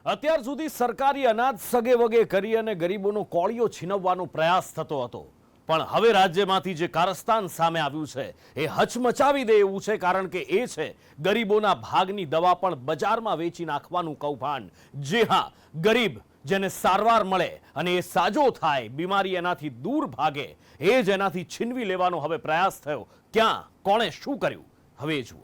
અત્યાર સુધી સરકારી અનાજ સગે વગે કરી અને ગરીબોનો કોળિયો છીનવવાનો પ્રયાસ થતો હતો, પણ હવે રાજ્યમાંથી જે કારસ્તાન સામે આવ્યું છે એ હચમચાવી દે એવું છે, કારણ કે એ છે ગરીબોના ભાગની દવા પણ બજારમાં વેચી નાખવાનું કૌભાંડ। જે હા, ગરીબ જેને સારવાર મળે અને એ સાજો થાય, બીમારી એનાથી દૂર ભાગે, એ જ એનાથી છીનવી લેવાનો હવે પ્રયાસ થયો। ક્યાં, કોણે શું કર્યું, હવે એ જુઓ।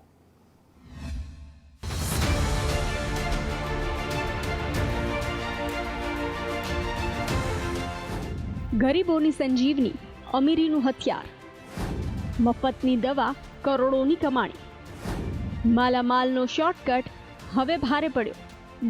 ગરીબોની સંજીવની, અમીરીનું હથિયાર, મફતની દવા, કરોડોની કમાણી, માલામાલનો શોર્ટકટ હવે ભારે પડ્યો।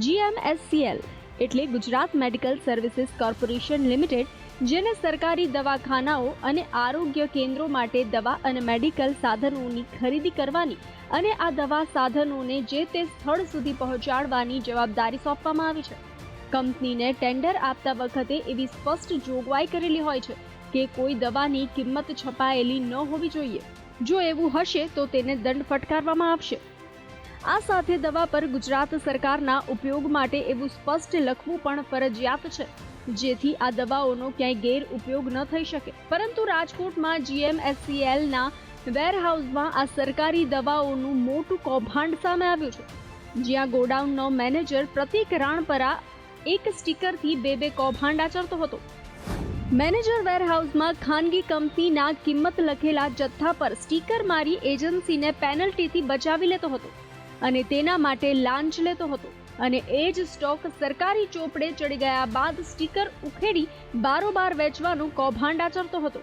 GMSCL એટલે Gujarat medical services corporation limited, જેને સરકારી દવાખાનાઓ અને આરોગ્ય કેન્દ્રો માટે દવા અને મેડિકલ સાધનોની ખરીદી કરવાની અને આ દવા સાધનોને જે તે સ્થળ સુધી પહોંચાડવાની જવાબદારી સોંપવામાં આવી છે। કંપનીને ટેન્ડર આપતા વખતે એવી સ્પષ્ટ જોગવાઈ કરેલી હોય છે કે કોઈ દવાની કિંમત છપાયેલી ન હોવી જોઈએ। જો એવું હશે તો તેને દંડ ફટકારવામાં આવશે। આ સાથે દવા પર ગુજરાત સરકારના ઉપયોગ માટે એવું સ્પષ્ટ લખવું પણ ફરજિયાત છે, જેથી આ દવાઓનો ક્યાંય ગેરઉપયોગ ન થઈ શકે। પરંતુ રાજકોટમાં GMSCLના વેરહાઉસમાં આ સરકારી દવાઓનું મોટું કૌભાંડ સામે આવ્યું છે, જ્યાં ગોડાઉનનો મેનેજર પ્રતિક રાણપરા એક સ્ટીકરથી બે કૌભાંડ આચરતો હતો। મેનેજર વેરહાઉસમાં ખાનગી કંપનીના કિંમત લખેલા જથ્થા પર સ્ટીકર મારી એજન્સીને પેનલ્ટીથી બચાવી લેતો હતો અને તેના માટે લાંચ લેતો હતો, અને એ જ સ્ટોક સરકારી ચોપડે ચડી ગયા બાદ સ્ટીકર ઉખેડી બારોબાર વેચવાનું કૌભાંડ આચરતો હતો।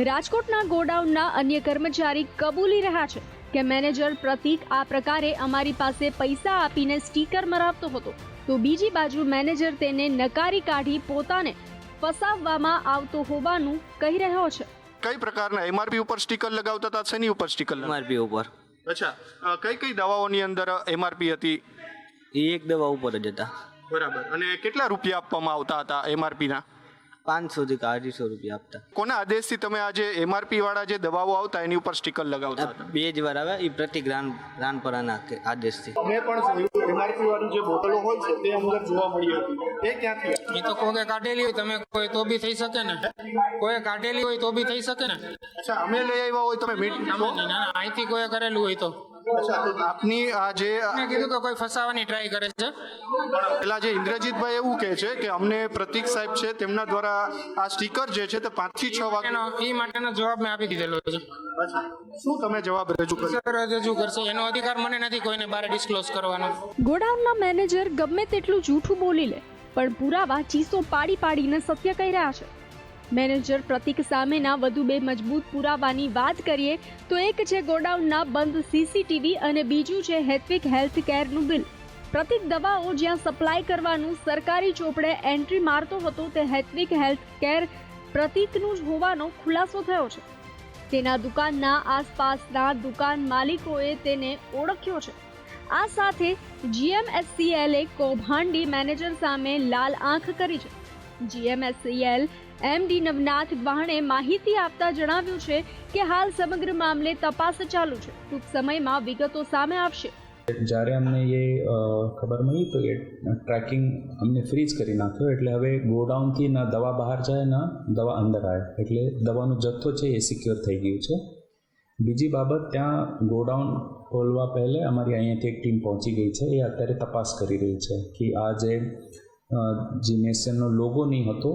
રાજકોટના ગોડાઉનના અન્ય કર્મચારી કબૂલી રહ્યા છે કે મેનેજર પ્રતિક આ પ્રકારે અમારી પાસે પૈસા આપીને સ્ટીકર મરાવતો હતો, તો બીજી બાજુ મેનેજર તેને નકારી કાઢી પોતાને ફસાવવામાં આવતો હોવાનું કહી રહ્યો છે। કઈ પ્રકારના MRP ઉપર સ્ટીકર લગાવતા હતા? શેની ઉપર સ્ટીકર? MRP ઉપર। અચ્છા, કઈ દવાઓની અંદર MRP હતી? એ એક દવા ઉપર જ હતા। બરાબર। અને કેટલા રૂપિયા આપવામાં આવતા હતા MRP ના? 500 થી 250 રૂપિયા આપતા। કોના આદેશથી તમે આ જે MRP વાળા જે દવાઓ આવતા એની ઉપર સ્ટીકર લગાવતા હતા? બે જ વાર આવે, એ પ્રતિક રાનપરાના આદેશથી। અમે પણ MRP વાળી જે બોટલો હોય છે તે અંદર જોવા મળી હતી, એ ક્યાંથી? એ તો કોઈ કાઢેલી હોય, તમે કોઈ તો બી થઈ શકે ને, કોઈ કાઢેલી હોય તો બી થઈ શકે ને। અચ્છા, અમે લઈ આવ્યા હોય તમે ના, અહીંથી કોઈ કરેલું હોય તો। અચ્છા, તો આપની આ જે મેં કીધું કે કોઈ ફસાવાની ટ્રાય કરે છે। પેલા જે ઇન્દ્રજીતભાઈ એવું કહે છે કે અમને પ્રતિક સાહેબ છે તેમના દ્વારા આ સ્ટીકર જે છે તે 5 થી 6 વાગે એ માટેનો જવાબ મેં આપી દીધેલો છે। અચ્છા, શું તમે જવાબ રજૂ કરશો? સર રજૂ કરશે, એનો અધિકાર મને નથી કોઈને બહાર ડિસ્ક્લોઝ કરવાનો। ગોડાઉનના મેનેજર ગમે તેટલું જૂઠું બોલી લે, પણ પુરાવા ચીસો પાડીને સત્ય કહી રહ્યા છે। મેનેજર પ્રતિક સામેના વધુ બે મજબૂત પુરાવાની વાત કરીએ તો એક છે ગોડાઉનના બંધ CCTV અને બીજું છે હેત્વિક હેલ્થ કેરનું બિલ। પ્રતિક દવાઓ જ્યાં સપ્લાય કરવાનું સરકારી ચોપડે એન્ટ્રી મારતો હતો તે હેત્વિક હેલ્થ કેર પ્રતિકનું જ હોવાનો ખુલાસો થયો છે। તેના દુકાનના આસપાસના દુકાન માલિકોએ તેને ઓળખ્યો છે। આ સાથે GMSCLએ કૌભાંડી મેનેજર સામે લાલ આંખ કરી છે। GMSCL MD નવનાથ વાહણે માહિતી આપતા જણાવ્યું છે કે હાલ સમગ્ર મામલે તપાસ ચાલુ છે, ટૂંક સમયમાં વિગતો સામે આવશે। જ્યારે અમને એ ખબર મળી તો એ ટ્રેકિંગ અમને ફ્રીઝ કરી નાખ્યો, એટલે હવે ગોડાઉનથી ના દવા બહાર જાય ના દવા અંદર આવે, એટલે દવાનો જથ્થો છે એ સિક્યોર થઈ ગયું છે। બીજી બાબત, ત્યાં ગોડાઉન ખોલવા પહેલે અમારી અહીંયાથી એક ટીમ પહોંચી ગઈ છે, એ અત્યારે તપાસ કરી રહી છે કે આ જે GMSCLનો લોગો નહીં હતો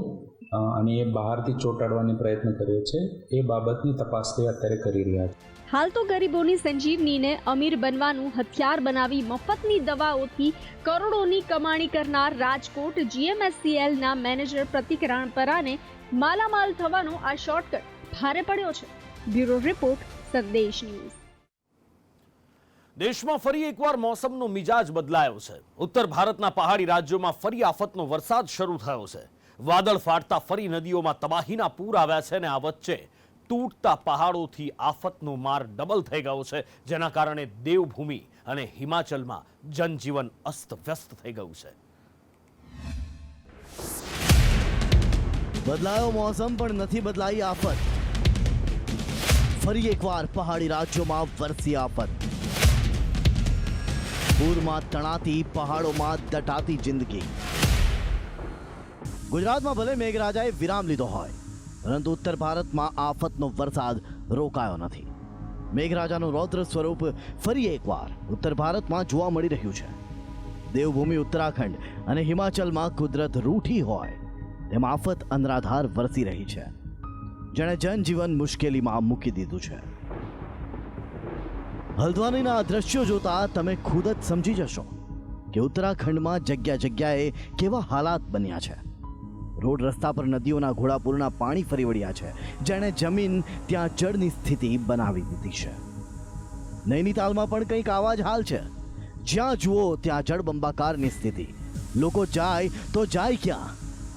અને એ બહારથી ચોંટાડવાનો પ્રયત્ન કર્યો છે, એ બાબતની તપાસ તે અત્યારે કરી રહ્યા છે। હાલ તો ગરીબોની સંજીવનીને અમીર બનવાનું હથિયાર બનાવી મફતની દવાઓથી કરોડોની કમાણી કરનાર રાજકોટ GMSCLના મેનેજર પ્રતિક રાણપરાને માલામાલ થવાનો આ શોર્ટકટ ભારે પડ્યો છે। બ્યુરો રિપોર્ટ, સંદેશ ન્યૂઝ। દેશમાં ફરી એકવાર મોસમનો મિજાજ બદલાયો છે। ઉત્તર ભારતના પહાડી રાજ્યોમાં ફરી આફતનો વરસાદ શરૂ થયો છે। વાદળ ફાટતા ફરી નદીઓમાં તબાહીના પૂર આવ્યા છે, અને આ વચ્ચે તૂટતા પહાડોથી આફતનો માર ડબલ થઈ ગયો છે, જેના કારણે દેવભૂમિ અને હિમાચલમાં જનજીવન અસ્તવ્યસ્ત થઈ ગયું છે। બદલાયો મોસમ પણ નથી બદલાઈ આફત। ફરી એકવાર પહાડી રાજ્યોમાં વરસી આફત। પૂરમાં તણાતી પહાડોમાં દટાતી જિંદગી. ગુજરાતમાં ભલે મેઘરાજાએ વિરામ લીધો હોય, પરંતુ ઉત્તર ભારતમાં આફતનો વરસાદ રોકાયો નથી. મેઘરાજાનું રૌદ્ર સ્વરૂપ ફરી એકવાર ઉત્તર ભારતમાં જોવા મળી રહ્યું છે. દેવભૂમિ ઉત્તરાખંડ અને હિમાચલમાં કુદરત રૂઠી હોય તેમ આફત અનરાધાર વરસી રહી છે, જેણે જનજીવન મુશ્કેલીમાં મૂકી દીધું છે. હલ્દ્વાનીના આ દ્રશ્યો જોતા તમે ખુદ જ સમજી જશો કે ઉત્તરાખંડમાં જગ્યા જગ્યાએ કેવા હાલાત બન્યા છે. રોડ રસ્તા પર નદીઓના ઘોડાપૂરના પાણી ફરી વળ્યા છે, જેણે જમીન ત્યાં જળની સ્થિતિ બનાવી દીધી છે. નૈનીતાલમાં પણ કંઈક આવા જ હાલ છે. જ્યાં જુઓ ત્યાં જળબંબાકારની સ્થિતિ. લોકો જાય તો જાય ક્યાં?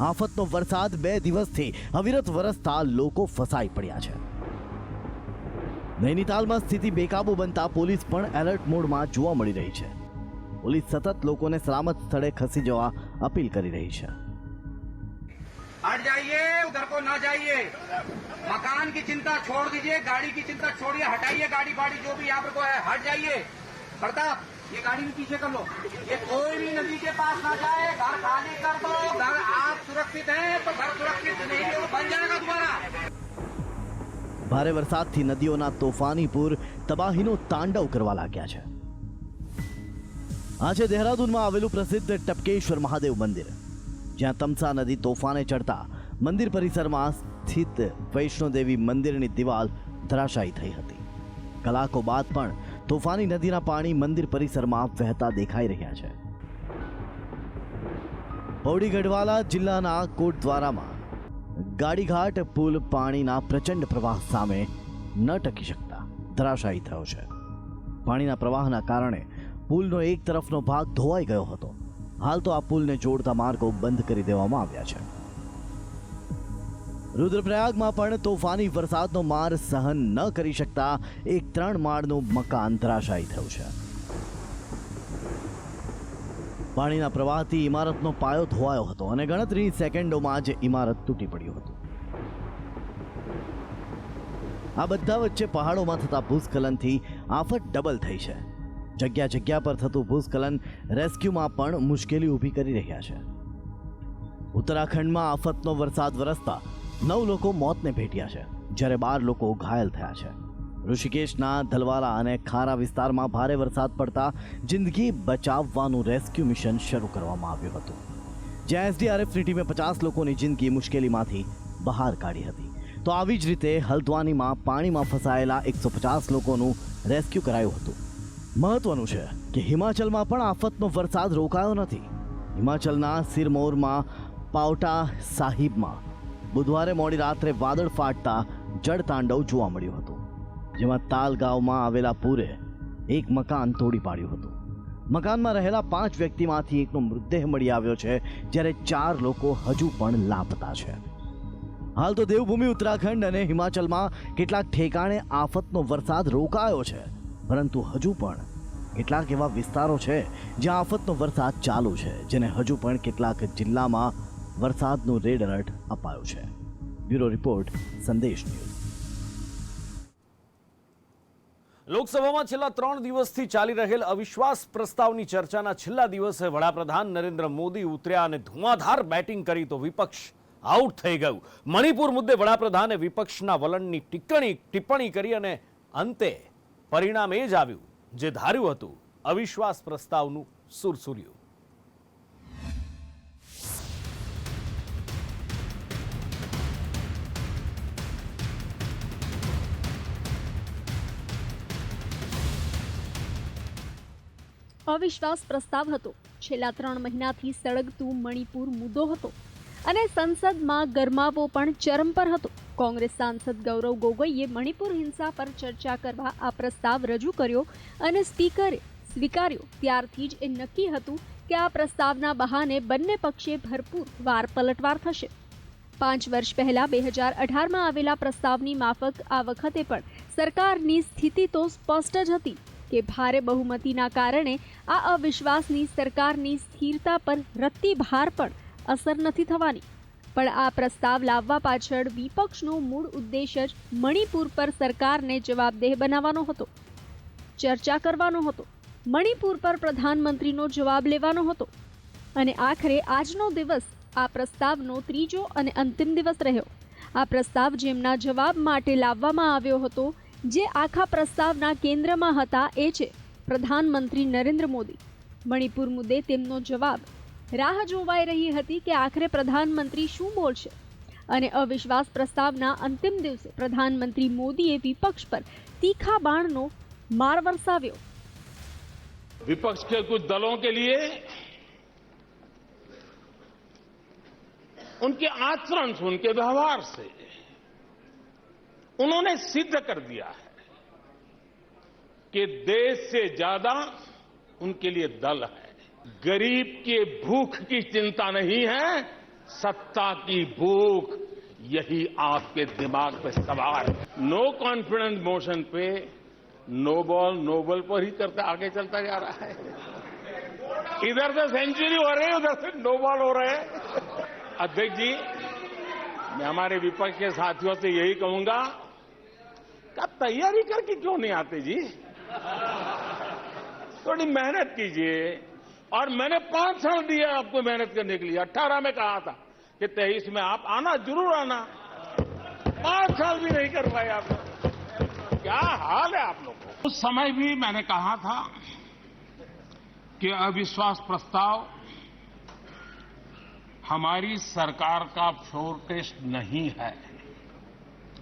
આફતનો વરસાદ 2 દિવસથી અવિરત વરસતા લોકો ફસાઈ પડ્યા છે. નૈનીતાલમાં સ્થિતિ બેકાબુ બનતા પોલીસ પણ એલર્ટ મોડમાં જોવા મળી રહી છે. પોલીસ સતત લોકોને સલામત સ્થળે ખસી જવા અપીલ કરી રહી છે. हट जाइए, उधर को ना जाइए. मकान की चिंता छोड़ दीजिए, गाड़ी की चिंता छोड़िए, हटाइए गाड़ी बाड़ी जो भी यहाँ पर को है, हट जाइए. प्रताप, ये गाड़ी भी पीछे कर लो. ये कोई भी नदी के पास ना जाए, घर खाली कर दो. घर आप सुरक्षित हैं तो घर सुरक्षित नहीं है, वो बन जाएगा दोबारा. ભારે વરસાદથી નદીઓના તોફાની પૂર તબાહીનો તાંડવ કરવા લાગ્યા છે. આજે દહેરાદૂનમાં આવેલું પ્રસિદ્ધ ટપકેશ્વર મહાદેવ મંદિર, જ્યાં તમસા નદી તોફાને ચડતા મંદિર પરિસરમાં સ્થિત વૈષ્ણોદેવી મંદિરની દિવાલ ધરાશાયી થઈ હતી. કલાકો બાદ પણ તોફાની નદીના પાણી મંદિર પરિસરમાં વહેતા દેખાઈ રહ્યા છે. પૌડી ગઢવાલા જિલ્લાના કોટદ્વારામાં ગાડીઘાટ પુલ પાણીના પ્રચંડ પ્રવાહ સામે ન ટકી શકતા ધરાશાયી થયો છે. પાણીના પ્રવાહના કારણે પુલનો એક તરફનો ભાગ ધોવાઈ ગયો હતો. હાલ તો આ પુલને જોડતા માર્ગો બંધ કરી દેવામાં આવ્યા છે. રુદ્રપ્રયાગમાં પણ તોફાની વરસાદનો માર સહન ન કરી શકતા એક 3 માળનું મકાન ધરાશાયી થયું છે. પાણીના પ્રવાહથી ઇમારતનો પાયો ધોવાયો હતો અને ગણતરીની સેકન્ડોમાં જ ઇમારત તૂટી પડ્યું હતું. આ બધા વચ્ચે પહાડોમાં થતા ભૂસ્ખલનથી આફત ડબલ થઈ છે. જગ્યા જગ્યા પર થતું ભૂસ્ખલન રેસ્ક્યુમાં પણ મુશ્કેલી ઊભી કરી રહ્યા છે. ઉત્તરાખંડમાં આફતનો વરસાદ વરસતા 9 લોકો મોતને ભેટ્યા છે, જ્યારે 12 લોકો ઘાયલ થયા છે. ઋષિકેશના ધલવાલા અને ખારા વિસ્તારમાં ભારે વરસાદ પડતા જિંદગી બચાવવાનું રેસ્ક્યુ મિશન શરૂ કરવામાં આવ્યું હતું, જ્યાં એસડીઆરએફની ટીમે 50 લોકોની જિંદગી મુશ્કેલીમાંથી બહાર કાઢી હતી. તો આવી જ રીતે હલ્દ્વાનીમાં પાણીમાં ફસાયેલા 150 લોકોનું રેસ્ક્યુ કરાયું હતું. મહત્વનું છે કે હિમાચલમાં પણ આફતનો વરસાદ રોકાયો નથી. હિમાચલના સિરમૌરમાં પાવટા સાહિબમાં બુધવારે મોડી રાત્રે વાદળ ફાટતા જળતાંડવ જોવા મળ્યું હતું, જેમાં તાલ ગામમાં આવેલા પૂરે એક મકાન તોડી પાડ્યું હતું. મકાનમાં રહેલા 5 વ્યક્તિમાંથી એકનો મૃતદેહ મળી આવ્યો છે, જ્યારે 4 લોકો હજુ પણ લાપતા છે. હાલ તો દેવભૂમિ ઉત્તરાખંડ અને હિમાચલમાં કેટલાક ઠેકાણે આફતનો વરસાદ રોકાયો છે, પરંતુ હજુ પણ કેટલાક એવા વિસ્તારો છે જ્યાં આફતનો વરસાદ ચાલુ છે, જેને હજુ પણ કેટલાક જિલ્લામાં વરસાદનું રેડ એલર્ટ અપાયું છે. બ્યુરો રિપોર્ટ, સંદેશ ન્યૂઝ. લોકસભામાં છેલ્લા 3 દિવસથી ચાલી રહેલ અવિશ્વાસ પ્રસ્તાવની ચર્ચાના છેલ્લા દિવસે વડાપ્રધાન નરેન્દ્ર મોદી ઉતર્યા અને ધુઆધાર બેટિંગ કરી તો વિપક્ષ આઉટ થઈ ગયું. મણિપુર મુદ્દે વડાપ્રધાને વિપક્ષના વલણની ટિપ્પણી કરી અને અંતે પરિણામ એ જ આવ્યું જે ધાર્યું હતું, અવિશ્વાસ પ્રસ્તાવનું સુરસુર્યું. અવિશ્વાસ પ્રસ્તાવ હતો. છેલ્લા 3 મહિનાથી સળગતું મણિપુર મુદ્દો હતો અને સંસદમાં ગરમાવો પણ ચરમ પર હતો. કોંગ્રેસ સાંસદ ગૌરવ ગોગોઈએ મણિપુર હિંસા પર ચર્ચા કરવા આ પ્રસ્તાવ રજૂ કર્યો અને સ્પીકરે સ્વીકાર્યો. ત્યારથી જ એ નક્કી હતું કે આ પ્રસ્તાવના બહાને બંને પક્ષે ભરપૂર વાર પલટવાર થશે. 5 વર્ષ પહેલા 2018માં આવેલા પ્રસ્તાવની માફક આ વખતે પણ સરકારની સ્થિતિ તો સ્પષ્ટ જ હતી કે ભારે બહુમતીના કારણે આ અવિશ્વાસની સરકારની સ્થિરતા પર રત્તી ભાર પણ અસર નથી થવાની. પણ આ પ્રસ્તાવ લાવવા પાછળ વિપક્ષનો મૂળ ઉદ્દેશ જ મણિપુર પર સરકારને જવાબદેહ બનાવવાનો હતો, ચર્ચા કરવાનો હતો. મણિપુર પર પ્રધાનમંત્રીનો જવાબ લેવાનો હતો અને આખરે આજનો દિવસ આ પ્રસ્તાવનો ત્રીજો અને અંતિમ દિવસ રહ્યો. આ પ્રસ્તાવ જેમના જવાબ માટે લાવવામાં આવ્યો હતો, જે આખા પ્રસ્તાવના કેન્દ્રમાં હતા, એ છે પ્રધાનમંત્રી નરેન્દ્ર મોદી. મણિપુર મુદ્દે તેમનો જવાબ રાહ જોવાઈ રહી હતી કે આખરે પ્રધાનમંત્રી શું બોલશે. અને અવિશ્વાસ પ્રસ્તાવના અંતિમ દિવસે પ્રધાનમંત્રી મોદીએ વિપક્ષ પર तीखा बाणनो मार बरसाव्यो. विपक्ष के कुछ दलों के लिए उनके आचरण से, उनके व्यवहार से उन्होंने सिद्ध कर दिया है कि देश से ज्यादा उनके लिए दल है. गरीब के भूख की चिंता नहीं है, सत्ता की भूख, यही आपके दिमाग पे सवार है. नो कॉन्फिडेंस मोशन पे नो बॉल पर ही करता आगे चलता जा रहा है. इधर से सेंचुरी हो रही है, उधर से नो बॉल हो रहे हैं. अध्यक्ष जी, मैं हमारे विपक्ष के साथियों से यही कहूंगा कि आप तैयारी करके क्यों नहीं आते जी? थोड़ी मेहनत कीजिए. और मैंने 5 साल दिया आपको मेहनत करने के लिए. 18 में कहा था कि 23 में आप आना, जरूर आना. 5 साल भी नहीं कर पाए आप लोग. क्या हाल है आप लोग को. उस समय भी मैंने कहा था कि अविश्वास प्रस्ताव हमारी सरकार का फ्लोर टेस्ट नहीं है.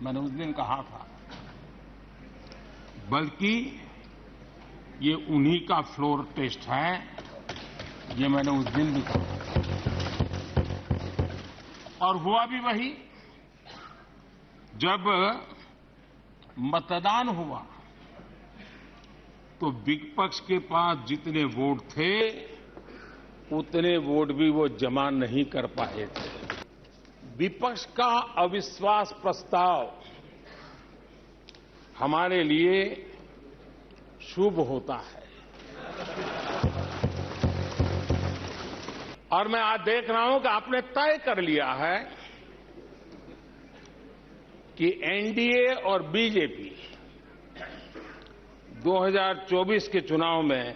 मैंने उस दिन कहा था, बल्कि ये उन्हीं का फ्लोर टेस्ट है. ये मैंने उस दिन भी कहा और हुआ भी वही. जब मतदान हुआ तो विपक्ष के पास जितने वोट थे उतने वोट भी वो जमा नहीं कर पाए थे. विपक्ष का अविश्वास प्रस्ताव हमारे लिए शुभ होता है. और मैं आज देख रहा हूं कि आपने तय कर लिया है कि एनडीए और बीजेपी 2024 के चुनाव में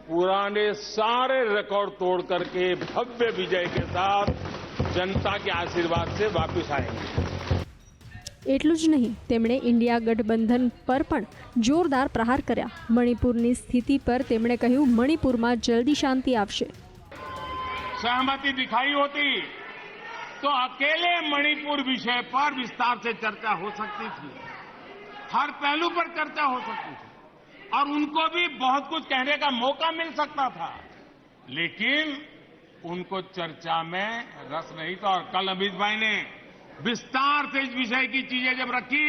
पुराने सारे रिकॉर्ड तोड़ करके भव्य विजय के साथ जनता के आशीर्वाद से वापस आएंगे. એટલું જ નહીં, તેમણે ઇન્ડિયા ગઠબંધન પર પણ જોરદાર પ્રહાર કર્યા. મણિપુરની સ્થિતિ પર તેમણે કહ્યું, મણિપુરમાં જલ્દી શાંતિ આવશે. सहमति दिखाई होती तो अकेले मणिपुर विषय पर विस्तार से चर्चा हो सकती थी, हर पहलू पर चर्चा हो सकती थी और उनको भी बहुत कुछ कहने का मौका मिल सकता था. लेकिन उनको चर्चा में रस नहीं था. और कल अमित भाई ने विस्तार से इस विषय की चीजें जब रखी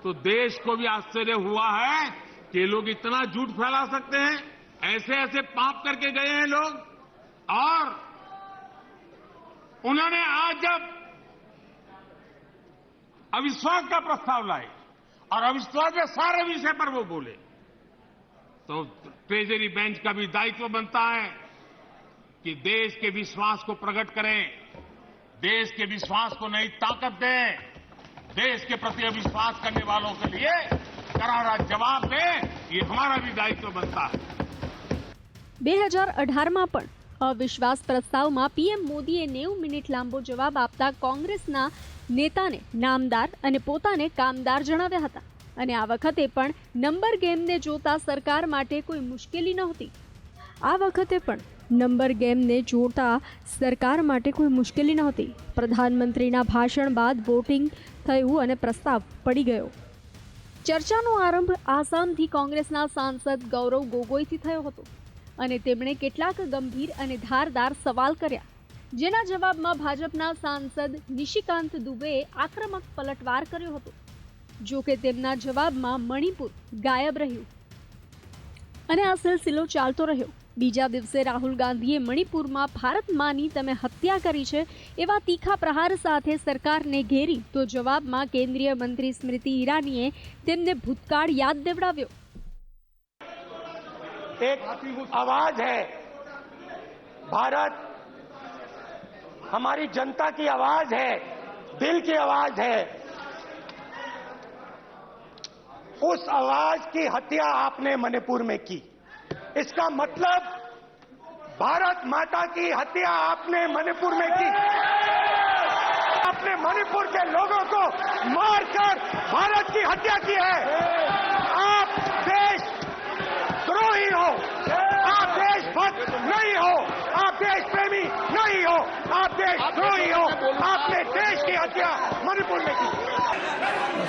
तो देश को भी आश्चर्य हुआ है कि लोग इतना झूठ फैला सकते हैं. ऐसे ऐसे पाप करके गए हैं लोग. और उन्होंने आज जब अविश्वास का प्रस्ताव लाए और अविश्वास के सारे विषय पर वो बोले तो ट्रेजरी बेंच का भी दायित्व बनता है कि देश के विश्वास को प्रकट करें, देश के विश्वास को नई ताकत दें, देश के प्रति अविश्वास करने वालों के लिए करारा जवाब दें. ये हमारा भी दायित्व बनता है. 2018 માં પણ અવિશ્વાસ પ્રસ્તાવમાં પીએમ મોદીએ 90 મિનિટ લાંબો જવાબ આપતા કોંગ્રેસના નેતાને નામદાર અને પોતાને કામદાર જણાવ્યા હતા. અને આ વખતે પણ નંબર ગેમને જોતા સરકાર માટે કોઈ મુશ્કેલી નહોતી. પ્રધાનમંત્રીના ભાષણ બાદ વોટિંગ થયું અને પ્રસ્તાવ પડી ગયો. ચર્ચાનો આરંભ આસામથી કોંગ્રેસના સાંસદ ગૌરવ ગોગોઈથી થયો હતો અને તેમણે કેટલાક ગંભીર અને ધારદાર સવાલ કર્યા, જેના જવાબમાં ભાજપના સાંસદ નિશિકાંત દુબેએ આક્રમક પલટવાર કર્યો હતો. જો કે તેમના જવાબમાં મણિપુર ગાયબ રહ્યું અને આ સિલસિલો ચાલતો રહ્યો. બીજા દિવસે રાહુલ ગાંધીએ મણિપુરમાં ભારત માની તમે હત્યા કરી છે એવા તીખા પ્રહાર સાથે સરકારને ઘેરી તો જવાબમાં કેન્દ્રીય મંત્રી સ્મૃતિ ઈરાનીએ તેમને ભૂતકાળ યાદ દેવડાવ્યો. एक आवाज है, भारत हमारी जनता की आवाज है, दिल की आवाज है. उस आवाज की हत्या आपने मणिपुर में की. इसका मतलब भारत माता की हत्या आपने मणिपुर में की। आपने मणिपुर के लोगों को मारकर भारत की हत्या की है। आप देश द्रोही हो, आप देशभक्त नहीं हो, आप देश प्रेमी नहीं हो, आप देशद्रोही हो। आपने देश की हत्या मणिपुर में की।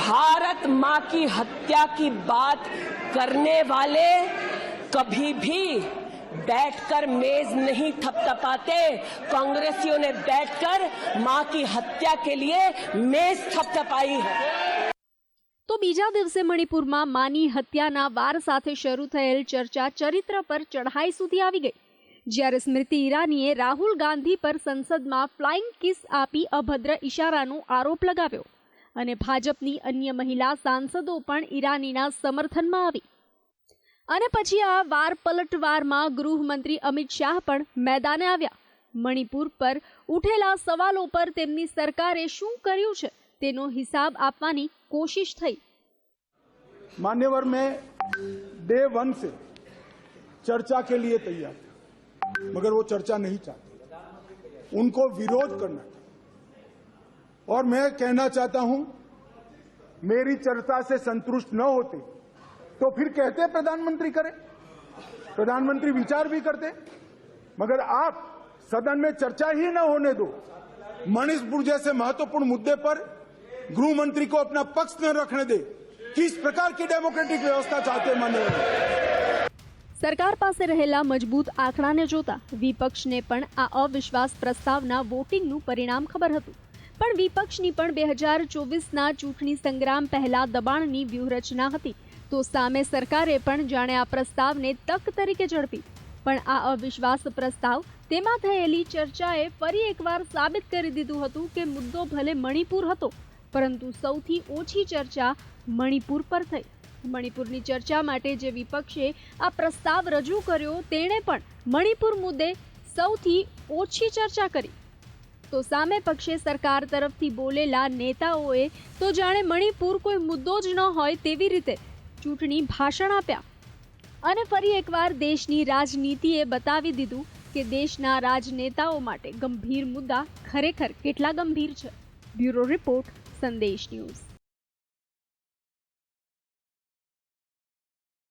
भारत मां की हत्या की बात करने वाले कभी भी बैठकर मेज नहीं थपथपाते। कांग्रेसियों ने बैठकर मां की हत्या के लिए मेज थपथपाई है। તો બીજા દિવસે મણિપુરમાં માની હત્યાના વાર સાથે શરૂ થયેલ ચર્ચા ચરિત્ર પર ચઢાઈ સુધી આવી ગઈ, જ્યારે સ્મૃતિ ઈરાનીએ રાહુલ ગાંધી પર સંસદમાં ફ્લાઇંગ કિસ આપી અભદ્ર ઇશારાનો આરોપ લગાવ્યો અને ભાજપની અન્ય મહિલા સાંસદો પણ ઈરાનીના સમર્થનમાં આવી. અને પછી આ વાર પલટવારમાં ગૃહમંત્રી અમિત શાહ પણ મેદાને આવ્યા. મણિપુર પર ઉઠેલા સવાલો પર તેમની સરકારે શું કર્યું છે તેનો हिसाब આપવાની कोशिश थी. मान्यवर में डे 1 से चर्चा के लिए तैयार थे, मगर वो चर्चा नहीं चाहते, उनको विरोध करना था। और मैं कहना चाहता हूं, मेरी चर्चा से संतुष्ट न होते तो फिर कहते प्रधानमंत्री करे, प्रधानमंत्री विचार भी करते, मगर आप सदन में चर्चा ही न होने दो। मणिपुर जैसे महत्वपूर्ण मुद्दे पर गृह मंत्री को अपना पक्ष न रखने दे। किस प्रकार की डेमोक्रेटिक व्यवस्था चाहते हैं माननीय? સરકાર પાસે રહેલા મજબૂત આંકડાને જોતા વિપક્ષને પણ આ અવિશ્વાસ પ્રસ્તાવના વોટિંગનું પરિણામ ખબર હતું, પણ વિપક્ષની પણ 2024ના ચૂંટણી સંગ્રામ પહેલા દબાણની વ્યૂહરચના હતી, તો સામે સરકારે પણ જાણે આ પ્રસ્તાવને તક તરીકે ઝડપી. પણ આ અવિશ્વાસ પ્રસ્તાવ, તેમાં થયેલી ચર્ચાએ ફરી એકવાર સાબિત કરી દીધું હતું કે મુદ્દો ભલે મણિપુર હતો, પરંતુ સૌથી ઓછી ચર્ચા મણિપુર પર થઈ. મણિપુરની ચર્ચા માટે જે વિપક્ષે આ પ્રસ્તાવ રજૂ કર્યો, તેણે પણ મણિપુર મુદ્દે સૌથી ઓછી ચર્ચા કરી. તો સામે પક્ષે સરકાર તરફથી બોલેલા નેતાઓએ તો જાણે મણિપુર કોઈ મુદ્દો જ ન હોય તેવી રીતે ચૂંટણી ભાષણ આપ્યા. અને ફરી એકવાર દેશની રાજનીતિએ બતાવી દીધું કે દેશના રાજનેતાઓ માટે ગંભીર મુદ્દા ખરેખર કેટલા ગંભીર છે. બ્યુરો રિપોર્ટ, સંદેશ ન્યૂઝ.